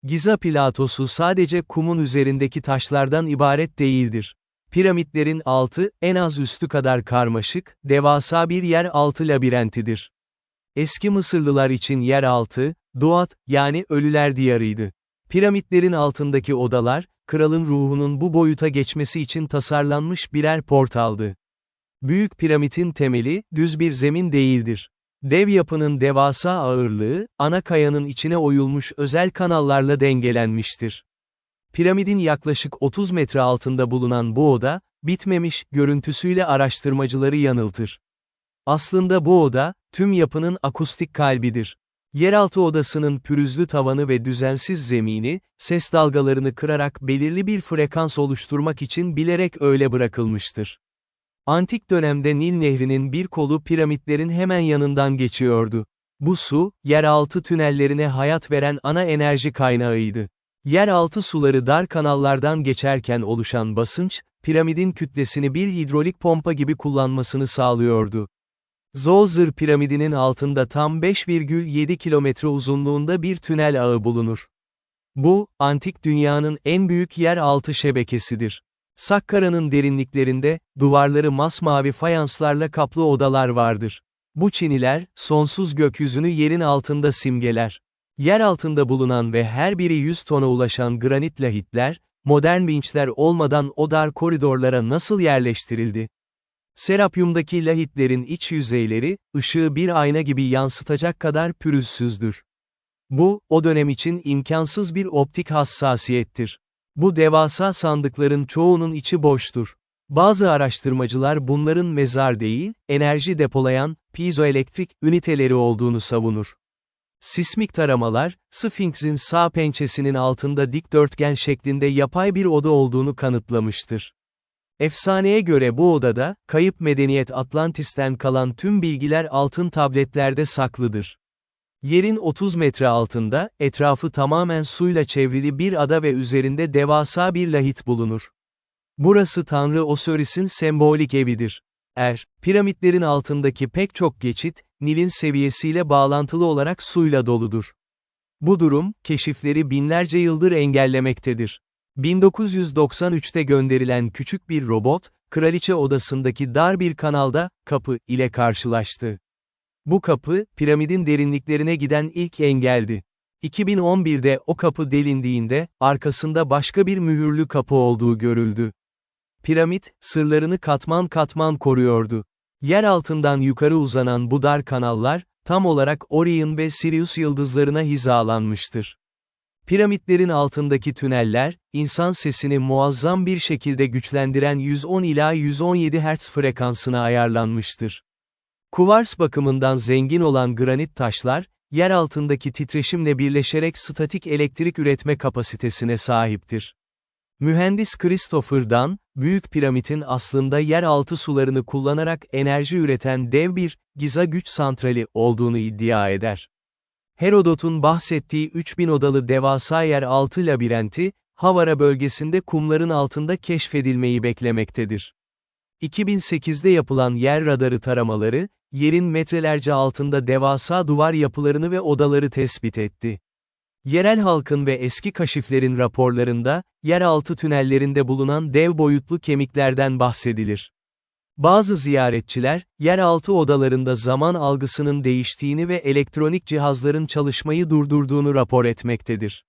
Giza platosu sadece kumun üzerindeki taşlardan ibaret değildir. Piramitlerin altı, en az üstü kadar karmaşık, devasa bir yeraltı labirentidir. Eski Mısırlılar için yeraltı, Duat, yani ölüler diyarıydı. Piramitlerin altındaki odalar, kralın ruhunun bu boyuta geçmesi için tasarlanmış birer portaldı. Büyük piramidin temeli, düz bir zemin değildir. Dev yapının devasa ağırlığı, ana kayanın içine oyulmuş özel kanallarla dengelenmiştir. Piramidin yaklaşık 30 metre altında bulunan bu oda, bitmemiş görüntüsüyle araştırmacıları yanıltır. Aslında bu oda, tüm yapının akustik kalbidir. Yeraltı odasının pürüzlü tavanı ve düzensiz zemini, ses dalgalarını kırarak belirli bir frekans oluşturmak için bilerek öyle bırakılmıştır. Antik dönemde Nil Nehri'nin bir kolu piramitlerin hemen yanından geçiyordu. Bu su, yeraltı tünellerine hayat veren ana enerji kaynağıydı. Yeraltı suları dar kanallardan geçerken oluşan basınç, piramidin kütlesini bir hidrolik pompa gibi kullanmasını sağlıyordu. Zoser piramidinin altında tam 5,7 kilometre uzunluğunda bir tünel ağı bulunur. Bu, antik dünyanın en büyük yeraltı şebekesidir. Sakkara'nın derinliklerinde, duvarları masmavi fayanslarla kaplı odalar vardır. Bu çiniler, sonsuz gökyüzünü yerin altında simgeler. Yer altında bulunan ve her biri 100 tona ulaşan granit lahitler, modern vinçler olmadan o dar koridorlara nasıl yerleştirildi? Serapyum'daki lahitlerin iç yüzeyleri, ışığı bir ayna gibi yansıtacak kadar pürüzsüzdür. Bu, o dönem için imkansız bir optik hassasiyettir. Bu devasa sandıkların çoğunun içi boştur. Bazı araştırmacılar bunların mezar değil, enerji depolayan, piezoelektrik üniteleri olduğunu savunur. Sismik taramalar, Sphinx'in sağ pençesinin altında dikdörtgen şeklinde yapay bir oda olduğunu kanıtlamıştır. Efsaneye göre bu odada, kayıp medeniyet Atlantis'ten kalan tüm bilgiler altın tabletlerde saklıdır. Yerin 30 metre altında, etrafı tamamen suyla çevrili bir ada ve üzerinde devasa bir lahit bulunur. Burası Tanrı Osiris'in sembolik evidir. Piramitlerin altındaki pek çok geçit, Nil'in seviyesiyle bağlantılı olarak suyla doludur. Bu durum, keşifleri binlerce yıldır engellemektedir. 1993'te gönderilen küçük bir robot, kraliçe odasındaki dar bir kanalda, kapı, ile karşılaştı. Bu kapı, piramidin derinliklerine giden ilk engeldi. 2011'de o kapı delindiğinde, arkasında başka bir mühürlü kapı olduğu görüldü. Piramit, sırlarını katman katman koruyordu. Yer altından yukarı uzanan bu dar kanallar, tam olarak Orion ve Sirius yıldızlarına hizalanmıştır. Piramitlerin altındaki tüneller, insan sesini muazzam bir şekilde güçlendiren 110 ila 117 Hz frekansına ayarlanmıştır. Kuvars bakımından zengin olan granit taşlar, yer altındaki titreşimle birleşerek statik elektrik üretme kapasitesine sahiptir. Mühendis Christopher Dunn, Büyük Piramidin aslında yeraltı sularını kullanarak enerji üreten dev bir, Giza güç santrali olduğunu iddia eder. Herodot'un bahsettiği 3000 odalı devasa yeraltı labirenti, Havara bölgesinde kumların altında keşfedilmeyi beklemektedir. 2008'de yapılan yer radarı taramaları, yerin metrelerce altında devasa duvar yapılarını ve odaları tespit etti. Yerel halkın ve eski kaşiflerin raporlarında, yeraltı tünellerinde bulunan dev boyutlu kemiklerden bahsedilir. Bazı ziyaretçiler, yeraltı odalarında zaman algısının değiştiğini ve elektronik cihazların çalışmayı durdurduğunu rapor etmektedir.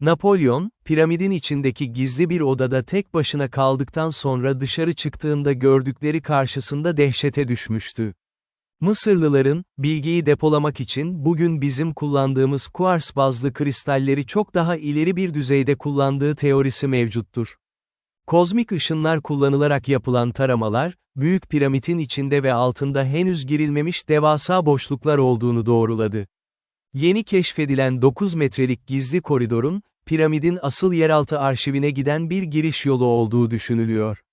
Napolyon, piramidin içindeki gizli bir odada tek başına kaldıktan sonra dışarı çıktığında gördükleri karşısında dehşete düşmüştü. Mısırlıların, bilgiyi depolamak için bugün bizim kullandığımız kuars bazlı kristalleri çok daha ileri bir düzeyde kullandığı teorisi mevcuttur. Kozmik ışınlar kullanılarak yapılan taramalar, Büyük Piramidin içinde ve altında henüz girilmemiş devasa boşluklar olduğunu doğruladı. Yeni keşfedilen 9 metrelik gizli koridorun, piramidin asıl yeraltı arşivine giden bir giriş yolu olduğu düşünülüyor.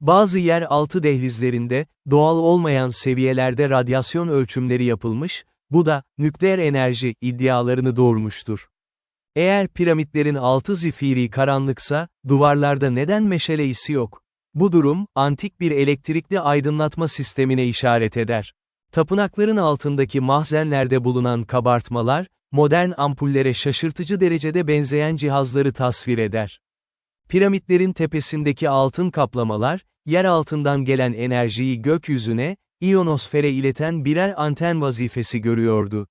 Bazı yeraltı dehlizlerinde, doğal olmayan seviyelerde radyasyon ölçümleri yapılmış, bu da, nükleer enerji iddialarını doğurmuştur. Eğer piramitlerin altı zifiri karanlıksa, duvarlarda neden meşale isi yok? Bu durum, antik bir elektrikli aydınlatma sistemine işaret eder. Tapınakların altındaki mahzenlerde bulunan kabartmalar, modern ampullere şaşırtıcı derecede benzeyen cihazları tasvir eder. Piramitlerin tepesindeki altın kaplamalar, yer altından gelen enerjiyi gökyüzüne, iyonosfere ileten birer anten vazifesi görüyordu.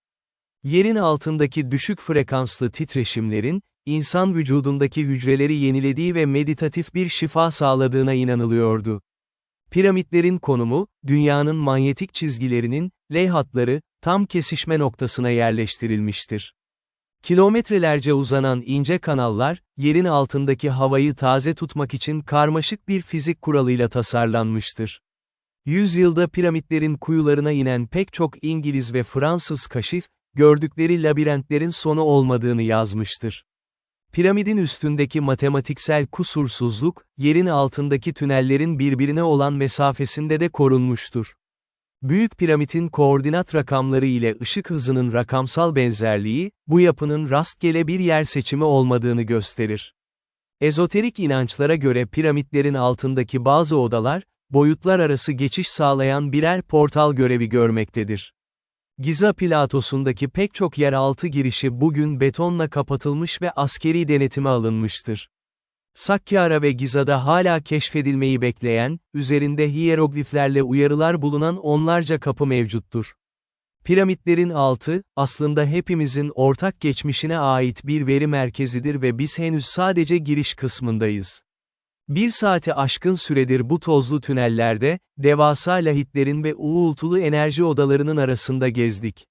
Yerin altındaki düşük frekanslı titreşimlerin, insan vücudundaki hücreleri yenilediği ve meditatif bir şifa sağladığına inanılıyordu. Piramitlerin konumu, dünyanın manyetik çizgilerinin, leyhatları, tam kesişme noktasına yerleştirilmiştir. Kilometrelerce uzanan ince kanallar, yerin altındaki havayı taze tutmak için karmaşık bir fizik kuralıyla tasarlanmıştır. Yüzyılda piramitlerin kuyularına inen pek çok İngiliz ve Fransız kaşif, gördükleri labirentlerin sonu olmadığını yazmıştır. Piramidin üstündeki matematiksel kusursuzluk, yerin altındaki tünellerin birbirine olan mesafesinde de korunmuştur. Büyük piramidin koordinat rakamları ile ışık hızının rakamsal benzerliği, bu yapının rastgele bir yer seçimi olmadığını gösterir. Ezoterik inançlara göre piramitlerin altındaki bazı odalar, boyutlar arası geçiş sağlayan birer portal görevi görmektedir. Giza platosundaki pek çok yeraltı girişi bugün betonla kapatılmış ve askeri denetime alınmıştır. Sakkara ve Giza'da hala keşfedilmeyi bekleyen, üzerinde hiyerogliflerle uyarılar bulunan onlarca kapı mevcuttur. Piramitlerin altı, aslında hepimizin ortak geçmişine ait bir veri merkezidir ve biz henüz sadece giriş kısmındayız. Bir saati aşkın süredir bu tozlu tünellerde, devasa lahitlerin ve uğultulu enerji odalarının arasında gezdik.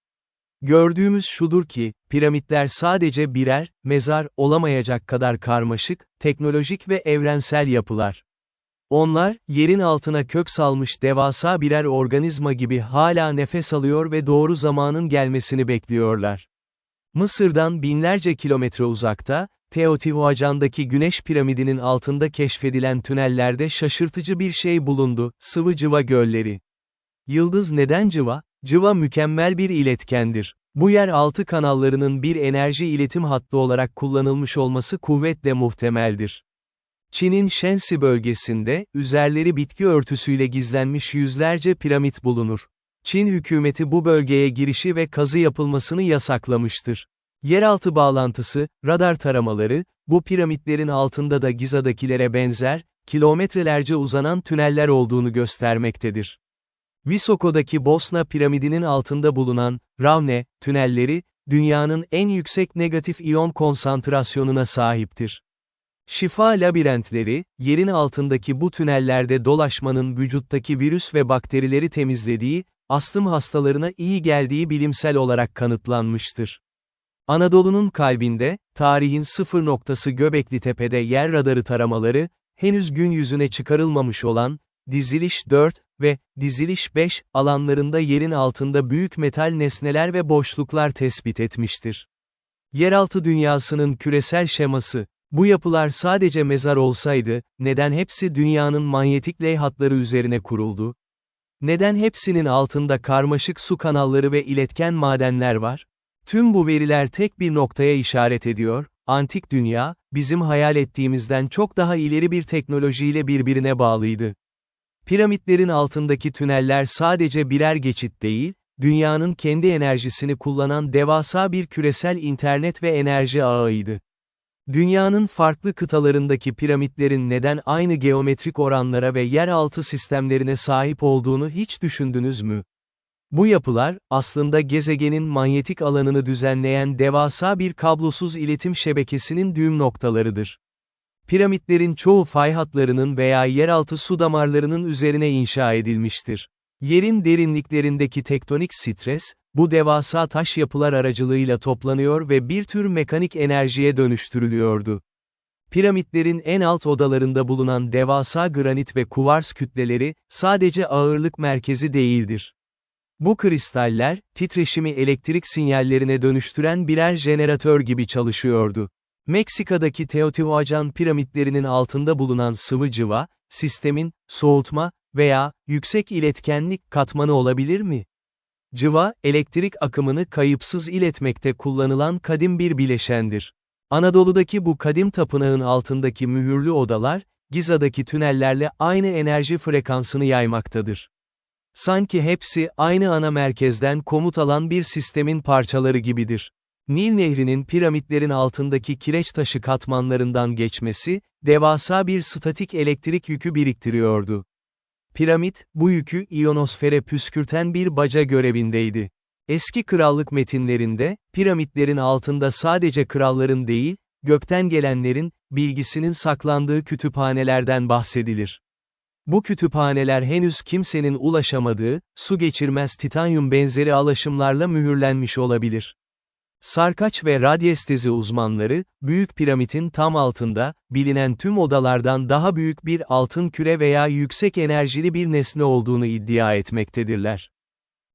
Gördüğümüz şudur ki, piramitler sadece birer, mezar, olamayacak kadar karmaşık, teknolojik ve evrensel yapılar. Onlar, yerin altına kök salmış devasa birer organizma gibi hala nefes alıyor ve doğru zamanın gelmesini bekliyorlar. Mısır'dan binlerce kilometre uzakta, Teotihuacan'daki Güneş Piramidi'nin altında keşfedilen tünellerde şaşırtıcı bir şey bulundu, sıvı cıva gölleri. Yıldız neden cıva? Cıva mükemmel bir iletkendir. Bu yeraltı kanallarının bir enerji iletim hattı olarak kullanılmış olması kuvvetle muhtemeldir. Çin'in Shensi bölgesinde, üzerleri bitki örtüsüyle gizlenmiş yüzlerce piramit bulunur. Çin hükümeti bu bölgeye girişi ve kazı yapılmasını yasaklamıştır. Yeraltı bağlantısı, radar taramaları, bu piramitlerin altında da Giza'dakilere benzer, kilometrelerce uzanan tüneller olduğunu göstermektedir. Visoko'daki Bosna piramidinin altında bulunan, Ravne, tünelleri, dünyanın en yüksek negatif iyon konsantrasyonuna sahiptir. Şifa labirentleri, yerin altındaki bu tünellerde dolaşmanın vücuttaki virüs ve bakterileri temizlediği, astım hastalarına iyi geldiği bilimsel olarak kanıtlanmıştır. Anadolu'nun kalbinde, tarihin sıfır noktası Göbeklitepe'de yer radarı taramaları, henüz gün yüzüne çıkarılmamış olan, diziliş 4 ve diziliş 5 alanlarında yerin altında büyük metal nesneler ve boşluklar tespit etmiştir. Yeraltı dünyasının küresel şeması, bu yapılar sadece mezar olsaydı, neden hepsi dünyanın manyetik leyhatları üzerine kuruldu? Neden hepsinin altında karmaşık su kanalları ve iletken madenler var? Tüm bu veriler tek bir noktaya işaret ediyor, antik dünya, bizim hayal ettiğimizden çok daha ileri bir teknolojiyle birbirine bağlıydı. Piramitlerin altındaki tüneller sadece birer geçit değil, dünyanın kendi enerjisini kullanan devasa bir küresel internet ve enerji ağıydı. Dünyanın farklı kıtalarındaki piramitlerin neden aynı geometrik oranlara ve yeraltı sistemlerine sahip olduğunu hiç düşündünüz mü? Bu yapılar, aslında gezegenin manyetik alanını düzenleyen devasa bir kablosuz iletim şebekesinin düğüm noktalarıdır. Piramitlerin çoğu fay hatlarının veya yeraltı su damarlarının üzerine inşa edilmiştir. Yerin derinliklerindeki tektonik stres, bu devasa taş yapılar aracılığıyla toplanıyor ve bir tür mekanik enerjiye dönüştürülüyordu. Piramitlerin en alt odalarında bulunan devasa granit ve kuvars kütleleri, sadece ağırlık merkezi değildir. Bu kristaller, titreşimi elektrik sinyallerine dönüştüren birer jeneratör gibi çalışıyordu. Meksika'daki Teotihuacan piramitlerinin altında bulunan sıvı cıva, sistemin, soğutma veya yüksek iletkenlik katmanı olabilir mi? Cıva, elektrik akımını kayıpsız iletmekte kullanılan kadim bir bileşendir. Anadolu'daki bu kadim tapınağın altındaki mühürlü odalar, Giza'daki tünellerle aynı enerji frekansını yaymaktadır. Sanki hepsi aynı ana merkezden komut alan bir sistemin parçaları gibidir. Nil Nehri'nin piramitlerin altındaki kireç taşı katmanlarından geçmesi, devasa bir statik elektrik yükü biriktiriyordu. Piramit, bu yükü iyonosfere püskürten bir baca görevindeydi. Eski krallık metinlerinde, piramitlerin altında sadece kralların değil, gökten gelenlerin, bilgisinin saklandığı kütüphanelerden bahsedilir. Bu kütüphaneler henüz kimsenin ulaşamadığı, su geçirmez titanyum benzeri alaşımlarla mühürlenmiş olabilir. Sarkaç ve radyestezi uzmanları, Büyük Piramit'in tam altında, bilinen tüm odalardan daha büyük bir altın küre veya yüksek enerjili bir nesne olduğunu iddia etmektedirler.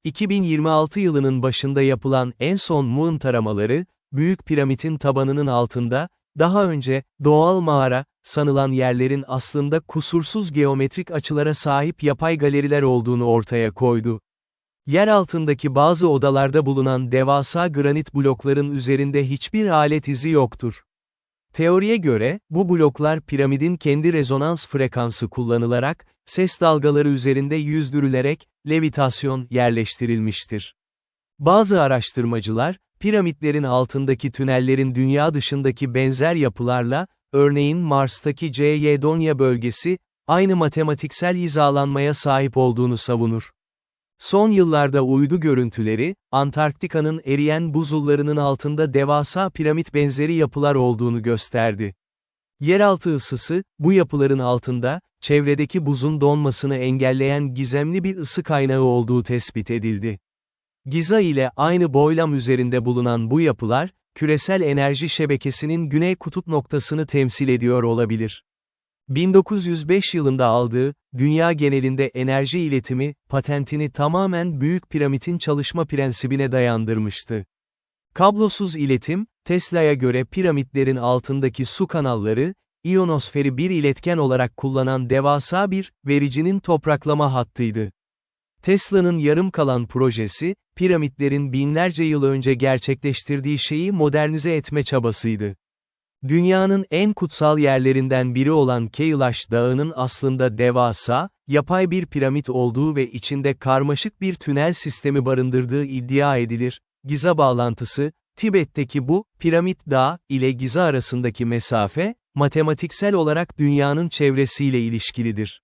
2026 yılının başında yapılan en son muon taramaları, Büyük Piramit'in tabanının altında, daha önce, doğal mağara, sanılan yerlerin aslında kusursuz geometrik açılara sahip yapay galeriler olduğunu ortaya koydu. Yer altındaki bazı odalarda bulunan devasa granit blokların üzerinde hiçbir alet izi yoktur. Teoriye göre, bu bloklar piramidin kendi rezonans frekansı kullanılarak, ses dalgaları üzerinde yüzdürülerek, levitasyon yerleştirilmiştir. Bazı araştırmacılar, piramitlerin altındaki tünellerin dünya dışındaki benzer yapılarla, örneğin Mars'taki Ceydonya bölgesi, aynı matematiksel hizalanmaya sahip olduğunu savunur. Son yıllarda uydu görüntüleri, Antarktika'nın eriyen buzullarının altında devasa piramit benzeri yapılar olduğunu gösterdi. Yeraltı ısısı, bu yapıların altında, çevredeki buzun donmasını engelleyen gizemli bir ısı kaynağı olduğu tespit edildi. Giza ile aynı boylam üzerinde bulunan bu yapılar, küresel enerji şebekesinin güney kutup noktasını temsil ediyor olabilir. 1905 yılında aldığı, dünya genelinde enerji iletimi, patentini tamamen Büyük Piramit'in çalışma prensibine dayandırmıştı. Kablosuz iletim, Tesla'ya göre piramitlerin altındaki su kanalları, iyonosferi bir iletken olarak kullanan devasa bir, vericinin topraklama hattıydı. Tesla'nın yarım kalan projesi, piramitlerin binlerce yıl önce gerçekleştirdiği şeyi modernize etme çabasıydı. Dünyanın en kutsal yerlerinden biri olan Kailash Dağı'nın aslında devasa, yapay bir piramit olduğu ve içinde karmaşık bir tünel sistemi barındırdığı iddia edilir. Giza bağlantısı, Tibet'teki bu, piramit dağı ile Giza arasındaki mesafe, matematiksel olarak dünyanın çevresiyle ilişkilidir.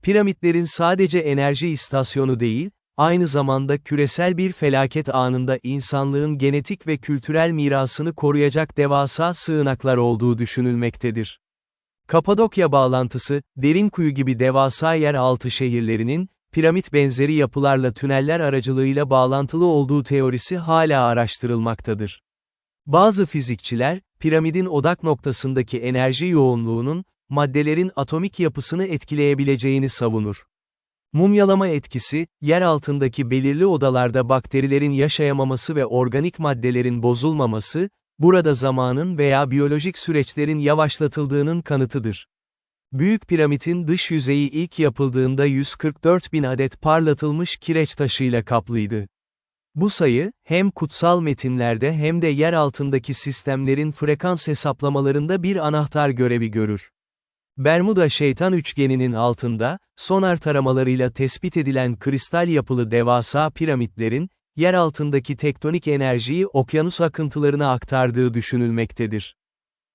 Piramitlerin sadece enerji istasyonu değil, aynı zamanda küresel bir felaket anında insanlığın genetik ve kültürel mirasını koruyacak devasa sığınaklar olduğu düşünülmektedir. Kapadokya bağlantısı, Derinkuyu gibi devasa yeraltı şehirlerinin, piramit benzeri yapılarla tüneller aracılığıyla bağlantılı olduğu teorisi hala araştırılmaktadır. Bazı fizikçiler, piramidin odak noktasındaki enerji yoğunluğunun, maddelerin atomik yapısını etkileyebileceğini savunur. Mumyalama etkisi, yer altındaki belirli odalarda bakterilerin yaşayamaması ve organik maddelerin bozulmaması, burada zamanın veya biyolojik süreçlerin yavaşlatıldığının kanıtıdır. Büyük Piramit'in dış yüzeyi ilk yapıldığında 144.000 adet parlatılmış kireç taşıyla kaplıydı. Bu sayı, hem kutsal metinlerde hem de yer altındaki sistemlerin frekans hesaplamalarında bir anahtar görevi görür. Bermuda Şeytan Üçgeni'nin altında, sonar taramalarıyla tespit edilen kristal yapılı devasa piramitlerin, yer altındaki tektonik enerjiyi okyanus akıntılarına aktardığı düşünülmektedir.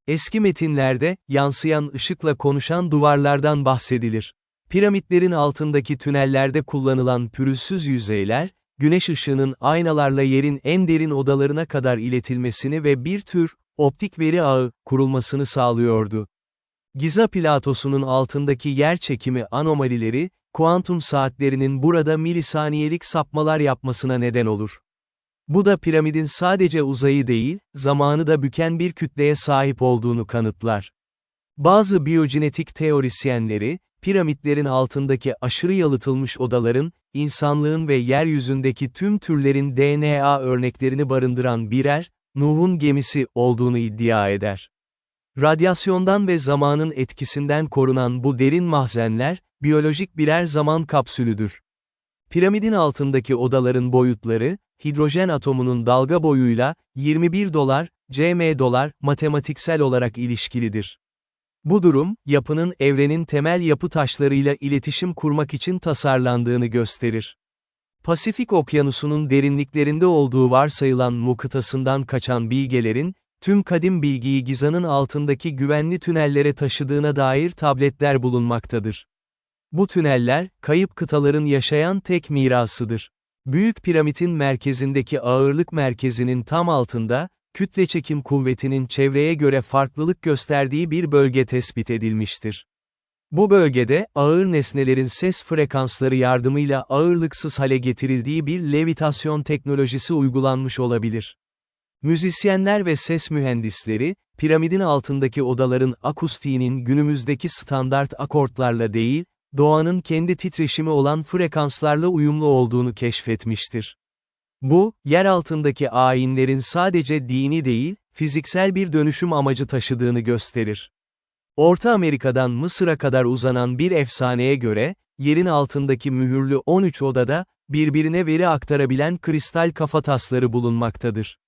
Eski metinlerde, yansıyan ışıkla konuşan duvarlardan bahsedilir. Piramitlerin altındaki tünellerde kullanılan pürüzsüz yüzeyler, güneş ışığının aynalarla yerin en derin odalarına kadar iletilmesini ve bir tür, optik veri ağı, kurulmasını sağlıyordu. Giza platosunun altındaki yer çekimi anomalileri, kuantum saatlerinin burada milisaniyelik sapmalar yapmasına neden olur. Bu da piramidin sadece uzayı değil, zamanı da büken bir kütleye sahip olduğunu kanıtlar. Bazı biyogenetik teorisyenleri, piramitlerin altındaki aşırı yalıtılmış odaların, insanlığın ve yeryüzündeki tüm türlerin DNA örneklerini barındıran birer, Nuh'un gemisi olduğunu iddia eder. Radyasyondan ve zamanın etkisinden korunan bu derin mahzenler, biyolojik birer zaman kapsülüdür. Piramidin altındaki odaların boyutları, hidrojen atomunun dalga boyuyla, 21 dolar, cm dolar, matematiksel olarak ilişkilidir. Bu durum, yapının evrenin temel yapı taşlarıyla iletişim kurmak için tasarlandığını gösterir. Pasifik Okyanusu'nun derinliklerinde olduğu varsayılan Mu kıtasından kaçan bilgelerin, tüm kadim bilgiyi Giza'nın altındaki güvenli tünellere taşıdığına dair tabletler bulunmaktadır. Bu tüneller, kayıp kıtaların yaşayan tek mirasıdır. Büyük Piramidin merkezindeki ağırlık merkezinin tam altında, kütleçekim kuvvetinin çevreye göre farklılık gösterdiği bir bölge tespit edilmiştir. Bu bölgede, ağır nesnelerin ses frekansları yardımıyla ağırlıksız hale getirildiği bir levitasyon teknolojisi uygulanmış olabilir. Müzisyenler ve ses mühendisleri, piramidin altındaki odaların akustiğinin günümüzdeki standart akortlarla değil, doğanın kendi titreşimi olan frekanslarla uyumlu olduğunu keşfetmiştir. Bu, yer altındaki ayinlerin sadece dini değil, fiziksel bir dönüşüm amacı taşıdığını gösterir. Orta Amerika'dan Mısır'a kadar uzanan bir efsaneye göre, yerin altındaki mühürlü 13 odada, birbirine veri aktarabilen kristal kafatasları bulunmaktadır.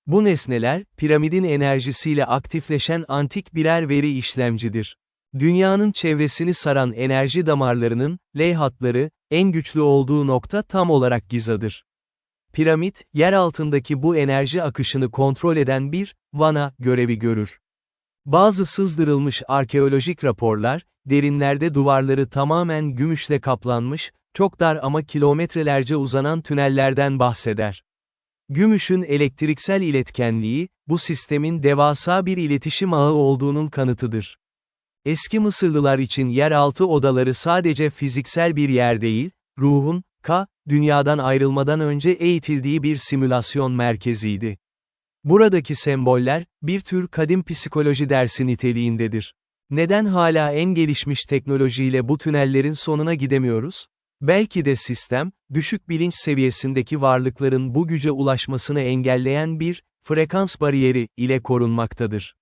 Bu nesneler, piramidin enerjisiyle aktifleşen antik birer veri işlemcidir. Dünyanın çevresini saran enerji damarlarının, ley-hatları, en güçlü olduğu nokta tam olarak Giza'dır. Piramit, yer altındaki bu enerji akışını kontrol eden bir, vana, görevi görür. Bazı sızdırılmış arkeolojik raporlar, derinlerde duvarları tamamen gümüşle kaplanmış, çok dar ama kilometrelerce uzanan tünellerden bahseder. Gümüşün elektriksel iletkenliği, bu sistemin devasa bir iletişim ağı olduğunun kanıtıdır. Eski Mısırlılar için yeraltı odaları sadece fiziksel bir yer değil, ruhun, dünyadan ayrılmadan önce eğitildiği bir simülasyon merkeziydi. Buradaki semboller, bir tür kadim psikoloji dersi niteliğindedir. Neden hala en gelişmiş teknolojiyle bu tünellerin sonuna gidemiyoruz? Belki de sistem, düşük bilinç seviyesindeki varlıkların bu güce ulaşmasını engelleyen bir, frekans bariyeri, ile korunmaktadır.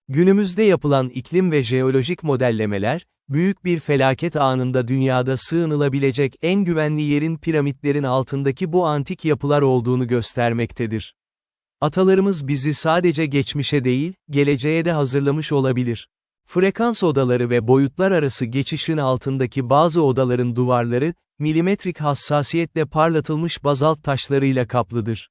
Günümüzde yapılan iklim ve jeolojik modellemeler, büyük bir felaket anında dünyada sığınılabilecek en güvenli yerin piramitlerin altındaki bu antik yapılar olduğunu göstermektedir. Atalarımız bizi sadece geçmişe değil, geleceğe de hazırlamış olabilir. Frekans odaları ve boyutlar arası geçişin altındaki bazı odaların duvarları, milimetrik hassasiyetle parlatılmış bazalt taşlarıyla kaplıdır.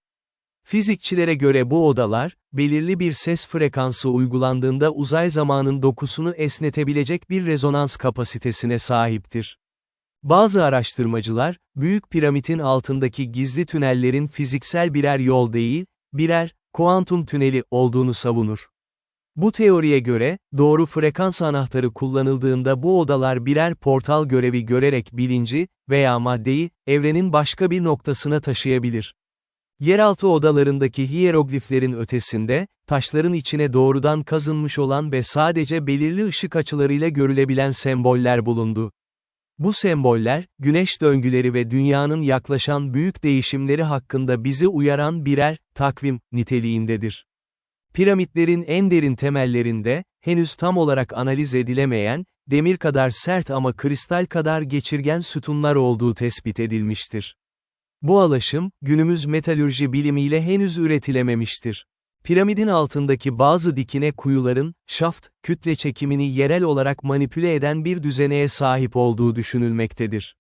Fizikçilere göre bu odalar, belirli bir ses frekansı uygulandığında uzay zamanın dokusunu esnetebilecek bir rezonans kapasitesine sahiptir. Bazı araştırmacılar, Büyük Piramidin altındaki gizli tünellerin fiziksel birer yol değil, birer, kuantum tüneli olduğunu savunur. Bu teoriye göre, doğru frekans anahtarı kullanıldığında bu odalar birer portal görevi görerek bilinci, veya maddeyi, evrenin başka bir noktasına taşıyabilir. Yeraltı odalarındaki hiyerogliflerin ötesinde, taşların içine doğrudan kazınmış olan ve sadece belirli ışık açılarıyla görülebilen semboller bulundu. Bu semboller, güneş döngüleri ve dünyanın yaklaşan büyük değişimleri hakkında bizi uyaran birer, takvim, niteliğindedir. Piramitlerin en derin temellerinde, henüz tam olarak analiz edilemeyen, demir kadar sert ama kristal kadar geçirgen sütunlar olduğu tespit edilmiştir. Bu alaşım, günümüz metalürji bilimiyle henüz üretilememiştir. Piramidin altındaki bazı dikine kuyuların, şaft, kütle çekimini yerel olarak manipüle eden bir düzeneye sahip olduğu düşünülmektedir.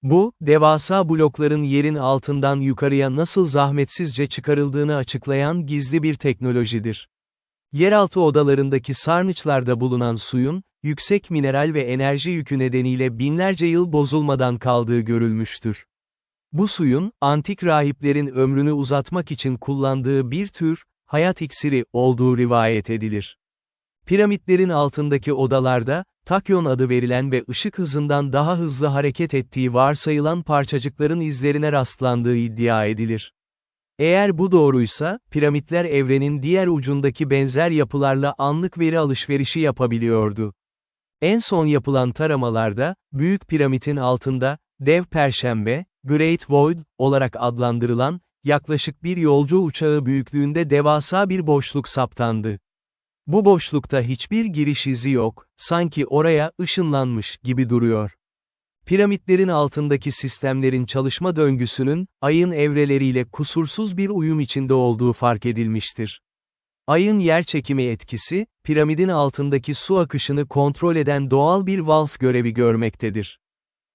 Bu, devasa blokların yerin altından yukarıya nasıl zahmetsizce çıkarıldığını açıklayan gizli bir teknolojidir. Yeraltı odalarındaki sarnıçlarda bulunan suyun, yüksek mineral ve enerji yükü nedeniyle binlerce yıl bozulmadan kaldığı görülmüştür. Bu suyun, antik rahiplerin ömrünü uzatmak için kullandığı bir tür, hayat iksiri, olduğu rivayet edilir. Piramitlerin altındaki odalarda, takyon adı verilen ve ışık hızından daha hızlı hareket ettiği varsayılan parçacıkların izlerine rastlandığı iddia edilir. Eğer bu doğruysa, piramitler evrenin diğer ucundaki benzer yapılarla anlık veri alışverişi yapabiliyordu. En son yapılan taramalarda, Büyük Piramidin altında, Dev Perşembe, Great Void, olarak adlandırılan, yaklaşık bir yolcu uçağı büyüklüğünde devasa bir boşluk saptandı. Bu boşlukta hiçbir giriş izi yok, sanki oraya ışınlanmış gibi duruyor. Piramitlerin altındaki sistemlerin çalışma döngüsünün, ayın evreleriyle kusursuz bir uyum içinde olduğu fark edilmiştir. Ayın yerçekimi etkisi, piramidin altındaki su akışını kontrol eden doğal bir valf görevi görmektedir.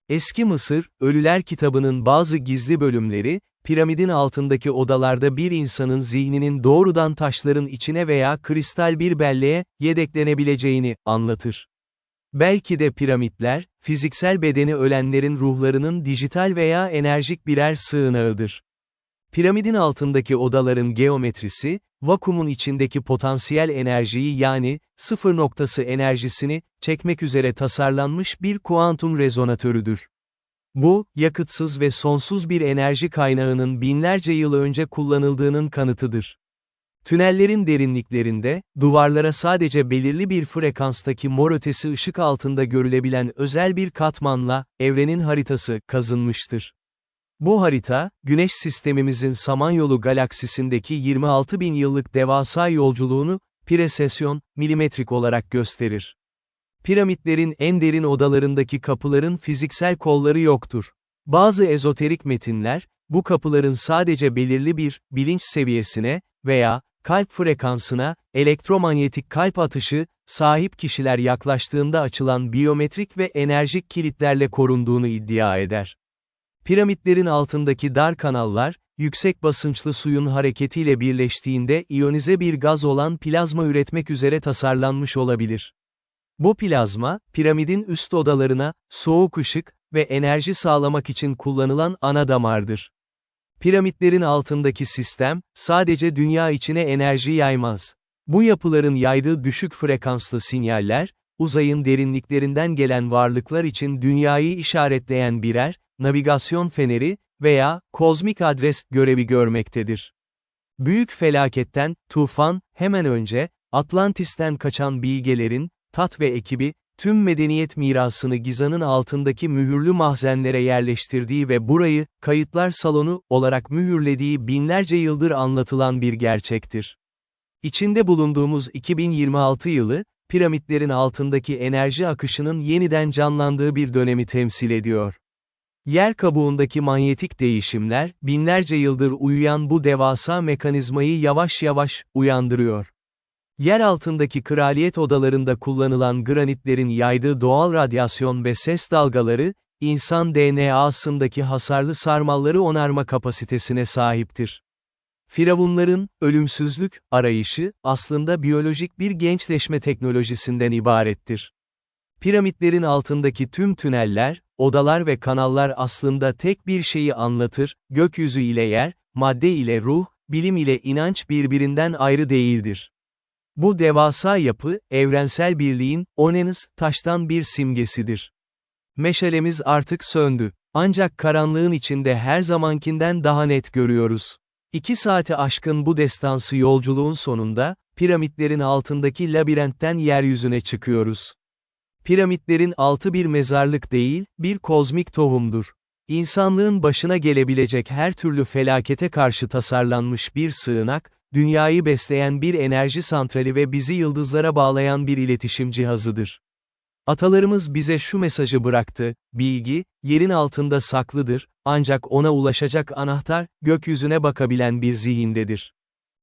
Eski Mısır, Ölüler kitabının bazı gizli bölümleri, piramidin altındaki odalarda bir insanın zihninin doğrudan taşların içine veya kristal bir belleğe yedeklenebileceğini anlatır. Belki de piramitler, fiziksel bedeni ölenlerin ruhlarının dijital veya enerjik birer sığınağıdır. Piramidin altındaki odaların geometrisi, vakumun içindeki potansiyel enerjiyi yani, sıfır noktası enerjisini, çekmek üzere tasarlanmış bir kuantum rezonatörüdür. Bu, yakıtsız ve sonsuz bir enerji kaynağının binlerce yıl önce kullanıldığının kanıtıdır. Tünellerin derinliklerinde, duvarlara sadece belirli bir frekanstaki mor ötesi ışık altında görülebilen özel bir katmanla, evrenin haritası, kazınmıştır. Bu harita, Güneş sistemimizin Samanyolu galaksisindeki 26 bin yıllık devasa yolculuğunu, presesyon, milimetrik olarak gösterir. Piramitlerin en derin odalarındaki kapıların fiziksel kolları yoktur. Bazı ezoterik metinler, bu kapıların sadece belirli bir, bilinç seviyesine, veya, kalp frekansına, elektromanyetik kalp atışı, sahip kişiler yaklaştığında açılan biyometrik ve enerjik kilitlerle korunduğunu iddia eder. Piramitlerin altındaki dar kanallar, yüksek basınçlı suyun hareketiyle birleştiğinde iyonize bir gaz olan plazma üretmek üzere tasarlanmış olabilir. Bu plazma, piramidin üst odalarına, soğuk ışık ve enerji sağlamak için kullanılan ana damardır. Piramitlerin altındaki sistem, sadece dünya içine enerji yaymaz. Bu yapıların yaydığı düşük frekanslı sinyaller, uzayın derinliklerinden gelen varlıklar için dünyayı işaretleyen birer, navigasyon feneri veya kozmik adres görevi görmektedir. Büyük felaketten, tufan, hemen önce, Atlantis'ten kaçan bilgelerin, Tat ve ekibi, tüm medeniyet mirasını Giza'nın altındaki mühürlü mahzenlere yerleştirdiği ve burayı, kayıtlar salonu, olarak mühürlediği binlerce yıldır anlatılan bir gerçektir. İçinde bulunduğumuz 2026 yılı, piramitlerin altındaki enerji akışının yeniden canlandığı bir dönemi temsil ediyor. Yer kabuğundaki manyetik değişimler, binlerce yıldır uyuyan bu devasa mekanizmayı yavaş yavaş, uyandırıyor. Yer altındaki kraliyet odalarında kullanılan granitlerin yaydığı doğal radyasyon ve ses dalgaları, insan DNA'sındaki hasarlı sarmalları onarma kapasitesine sahiptir. Firavunların, ölümsüzlük, arayışı, aslında biyolojik bir gençleşme teknolojisinden ibarettir. Piramitlerin altındaki tüm tüneller, odalar ve kanallar aslında tek bir şeyi anlatır, gökyüzü ile yer, madde ile ruh, bilim ile inanç birbirinden ayrı değildir. Bu devasa yapı, evrensel birliğin, Onenus, taştan bir simgesidir. Meşalemiz artık söndü. Ancak karanlığın içinde her zamankinden daha net görüyoruz. 2 saati aşkın bu destansı yolculuğun sonunda, piramitlerin altındaki labirentten yeryüzüne çıkıyoruz. Piramitlerin altı bir mezarlık değil, bir kozmik tohumdur. İnsanlığın başına gelebilecek her türlü felakete karşı tasarlanmış bir sığınak, dünyayı besleyen bir enerji santrali ve bizi yıldızlara bağlayan bir iletişim cihazıdır. Atalarımız bize şu mesajı bıraktı: bilgi, yerin altında saklıdır, ancak ona ulaşacak anahtar, gökyüzüne bakabilen bir zihindedir.